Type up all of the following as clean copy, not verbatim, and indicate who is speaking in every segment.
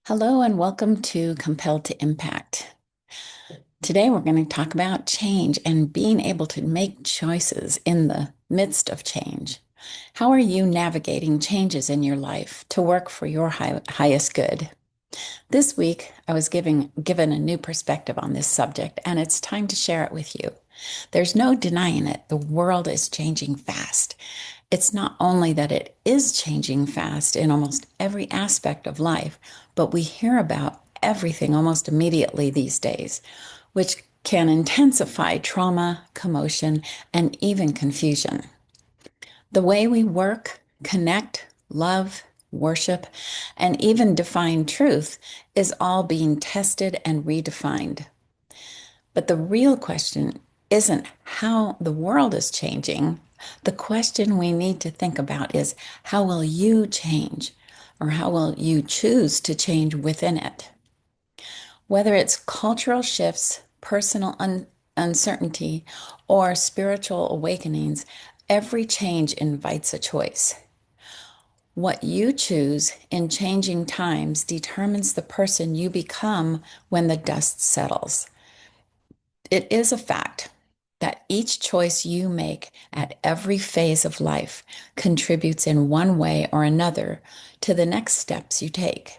Speaker 1: Hello and welcome to Compelled to Impact. Today we're going to talk about change and being able to make choices in the midst of change. How are you navigating changes in your life to work for your highest good? This week I was given a new perspective on this subject, and it's time to share it with you. There's no denying it. The world is changing fast. It's not only that it is changing fast in almost every aspect of life, but we hear about everything almost immediately these days, which can intensify trauma, commotion, and even confusion. The way we work, connect, love, worship, and even define truth is all being tested and redefined. But the real question isn't how the world is changing. The question we need to think about is how will you change, or how will you choose to change within it? Whether it's cultural shifts, personal uncertainty, or spiritual awakenings, every change invites a choice. What you choose in changing times determines the person you become when the dust settles. It is a fact that each choice you make at every phase of life contributes in one way or another to the next steps you take.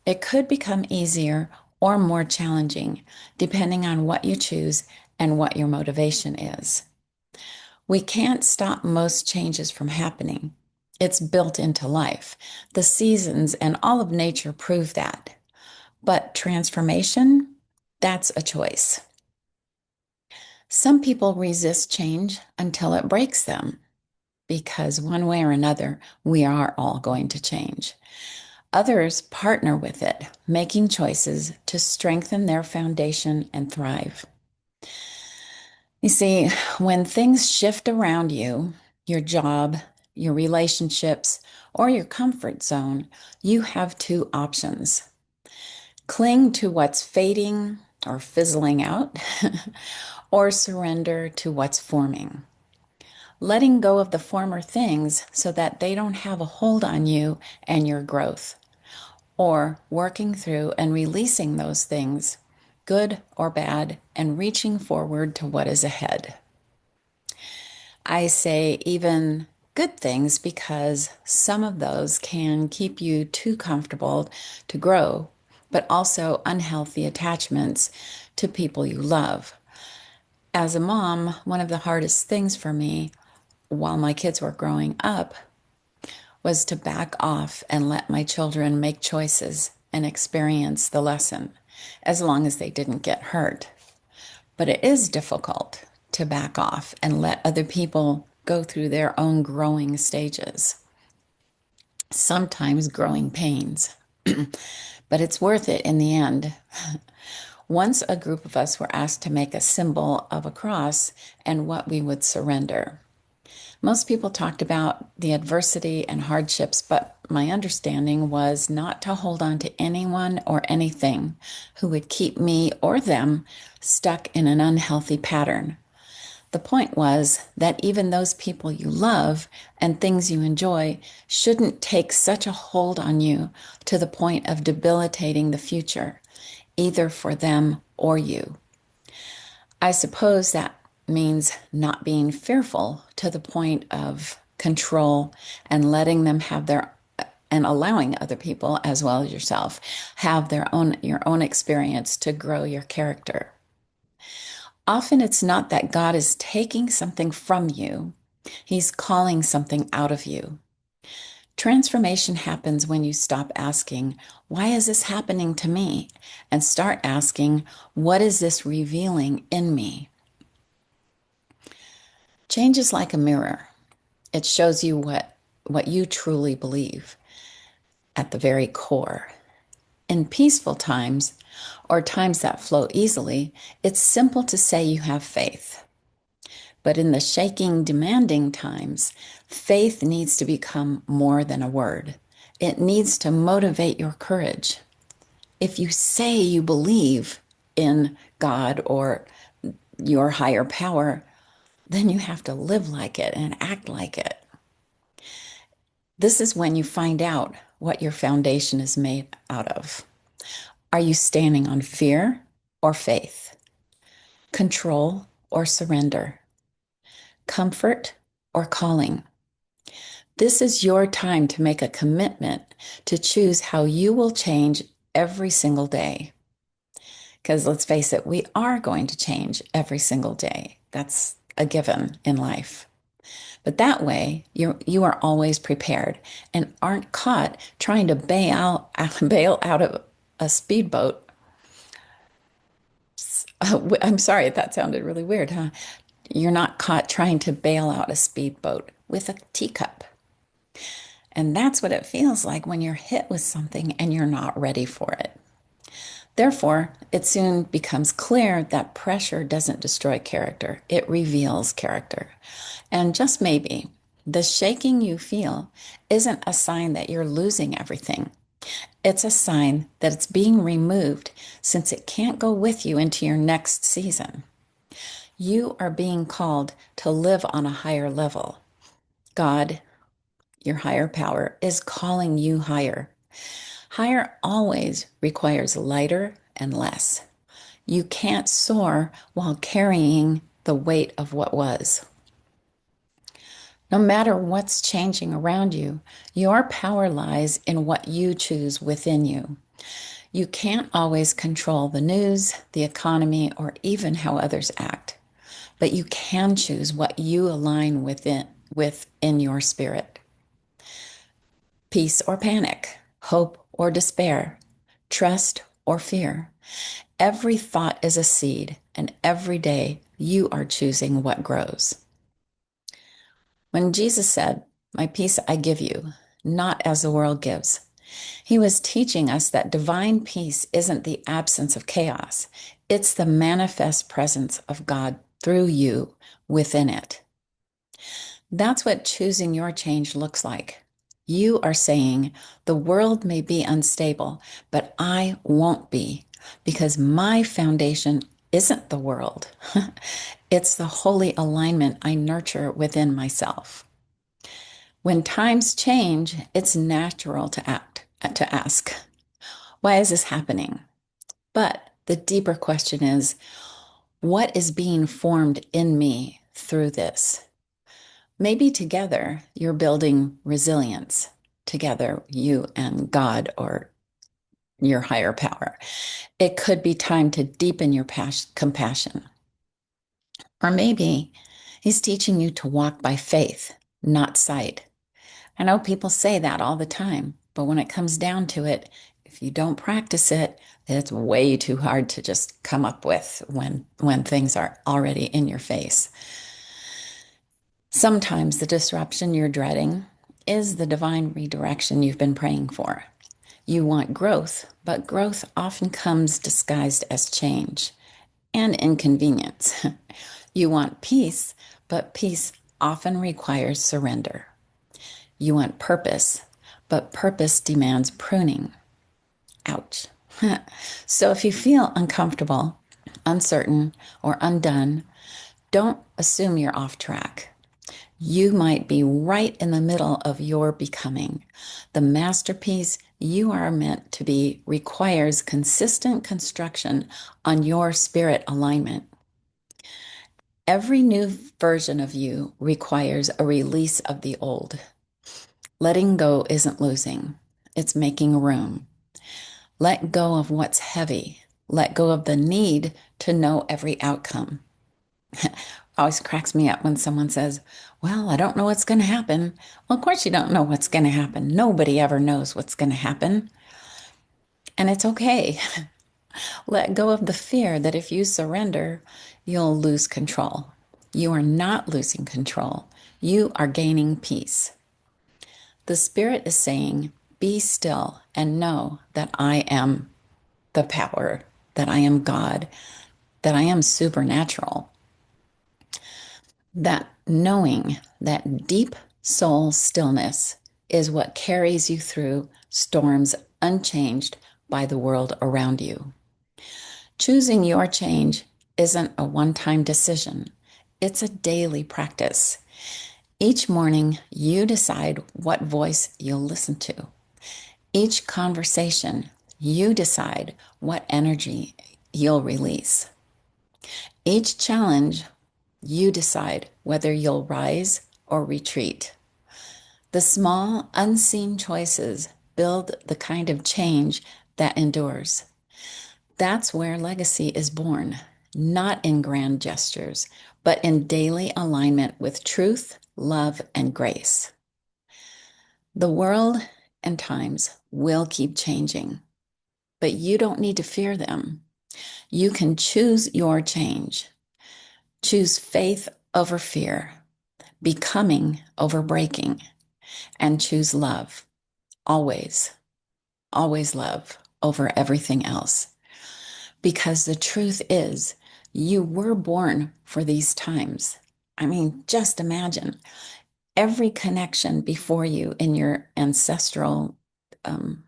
Speaker 1: It could become easier or more challenging depending on what you choose and what your motivation is. We can't stop most changes from happening. It's built into life. The seasons and all of nature prove that. But transformation, that's a choice. Some people resist change until it breaks them because one way or another, we are all going to change. Others partner with it, making choices to strengthen their foundation and thrive. You see, when things shift around you, your job, your relationships, or your comfort zone, you have two options. Cling to what's fading or fizzling out, or surrender to what's forming. Letting go of the former things so that they don't have a hold on you and your growth, or working through and releasing those things, good or bad, and reaching forward to what is ahead. I say even good things because some of those can keep you too comfortable to grow, but also unhealthy attachments to people you love. As a mom, one of the hardest things for me while my kids were growing up was to back off and let my children make choices and experience the lesson as long as they didn't get hurt. But it is difficult to back off and let other people go through their own growing stages, sometimes growing pains. But it's worth it in the end. Once a group of us were asked to make a symbol of a cross and what we would surrender. Most people talked about the adversity and hardships, but my understanding was not to hold on to anyone or anything who would keep me or them stuck in an unhealthy pattern. The point was that even those people you love and things you enjoy shouldn't take such a hold on you to the point of debilitating the future, either for them or you. I suppose that means not being fearful to the point of control and letting them have their and allowing other people as well as yourself have your own experience to grow your character. Often it's not that God is taking something from you, He's calling something out of you. Transformation happens when you stop asking, why is this happening to me? And start asking, what is this revealing in me? Change is like a mirror. It shows you what you truly believe at the very core. In peaceful times, or times that flow easily, it's simple to say you have faith. But in the shaking, demanding times, faith needs to become more than a word. It needs to motivate your courage. If you say you believe in God or your higher power, then you have to live like it and act like it. This is when you find out what your foundation is made out of. Are you standing on fear or faith? Control or surrender? Comfort or calling? This is your time to make a commitment to choose how you will change every single day. Because let's face it, we are going to change every single day. That's a given in life. But that way, you are always prepared and aren't caught trying to bail out of a speedboat. I'm sorry, that sounded really weird, huh? You're not caught trying to bail out a speedboat with a teacup. And that's what it feels like when you're hit with something and you're not ready for it. Therefore, it soon becomes clear that pressure doesn't destroy character, it reveals character. And just maybe, the shaking you feel isn't a sign that you're losing everything. It's a sign that it's being removed since it can't go with you into your next season. You are being called to live on a higher level. God, your higher power, is calling you higher. Higher always requires lighter and less. You can't soar while carrying the weight of what was. No matter what's changing around you, your power lies in what you choose within you. You can't always control the news, the economy, or even how others act, but you can choose what you align within your spirit. Peace or panic, hope or despair, trust or fear. Every thought is a seed, and every day you are choosing what grows. When Jesus said, "My peace I give you, not as the world gives," he was teaching us that divine peace isn't the absence of chaos, it's the manifest presence of God through you within it. That's what choosing your change looks like. You are saying, the world may be unstable, but I won't be, because my foundation isn't the world. It's the holy alignment I nurture within myself. When times change, it's natural to ask, why is this happening? But the deeper question is, what is being formed in me through this? Maybe together you're building resilience. Together, you and God or your higher power. It could be time to deepen your compassion. Or maybe he's teaching you to walk by faith, not sight. I know people say that all the time, but when it comes down to it, if you don't practice it, it's way too hard to just come up with when things are already in your face. Sometimes the disruption you're dreading is the divine redirection you've been praying for. You want growth, but growth often comes disguised as change and inconvenience. You want peace, but peace often requires surrender. You want purpose, but purpose demands pruning. Ouch. So if you feel uncomfortable, uncertain, or undone, don't assume you're off track. You might be right in the middle of your becoming. The masterpiece you are meant to be requires consistent construction on your spirit alignment. Every new version of you requires a release of the old. Letting go isn't losing, it's making room. Let go of what's heavy. Let go of the need to know every outcome. Always cracks me up when someone says, well, I don't know what's going to happen. Well, of course you don't know what's going to happen. Nobody ever knows what's going to happen. And it's okay. Let go of the fear that if you surrender, you'll lose control. You are not losing control. You are gaining peace. The Spirit is saying, be still and know that I am the power, that I am God, that I am supernatural. That knowing, that deep soul stillness is what carries you through storms unchanged by the world around you. Choosing your change isn't a one-time decision. It's a daily practice. Each morning, you decide what voice you'll listen to. Each conversation, you decide what energy you'll release. Each challenge, you decide whether you'll rise or retreat. The small, unseen choices build the kind of change that endures. That's where legacy is born, not in grand gestures, but in daily alignment with truth, love, and grace. The world and times will keep changing, but you don't need to fear them. You can choose your change. Choose faith over fear, becoming over breaking, and choose love. Always, always love over everything else. Because the truth is, you were born for these times. I mean, just imagine every connection before you in your ancestral um,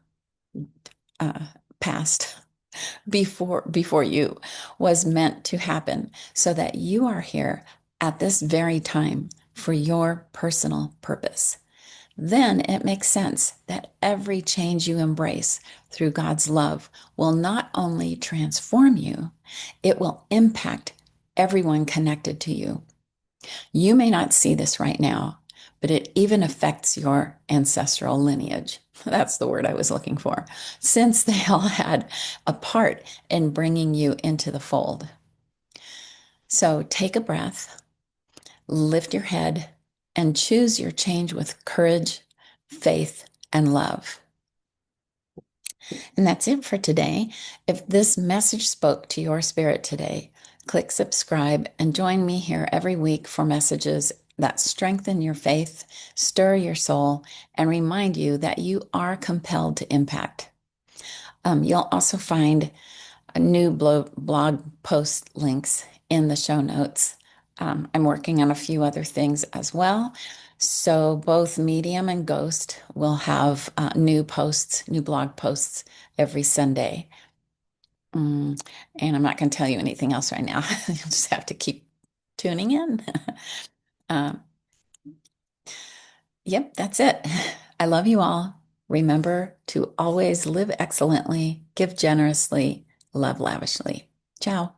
Speaker 1: uh, past before you was meant to happen so that you are here at this very time for your personal purpose. Then it makes sense that every change you embrace through God's love will not only transform you, it will impact everyone connected to you. You may not see this right now, but it even affects your ancestral lineage. That's the word I was looking for, since they all had a part in bringing you into the fold. So take a breath, lift your head, and choose your change with courage, faith, and love. And that's it for today. If this message spoke to your spirit today, click subscribe and join me here every week for messages that strengthen your faith, stir your soul, and remind you that you are compelled to impact. You'll also find new blog post links in the show notes. I'm working on a few other things as well. So both Medium and Ghost will have new posts, new blog posts every Sunday. And I'm not going to tell you anything else right now. You'll just have to keep tuning in. um, yep, that's it. I love you all. Remember to always live excellently, give generously, love lavishly. Ciao.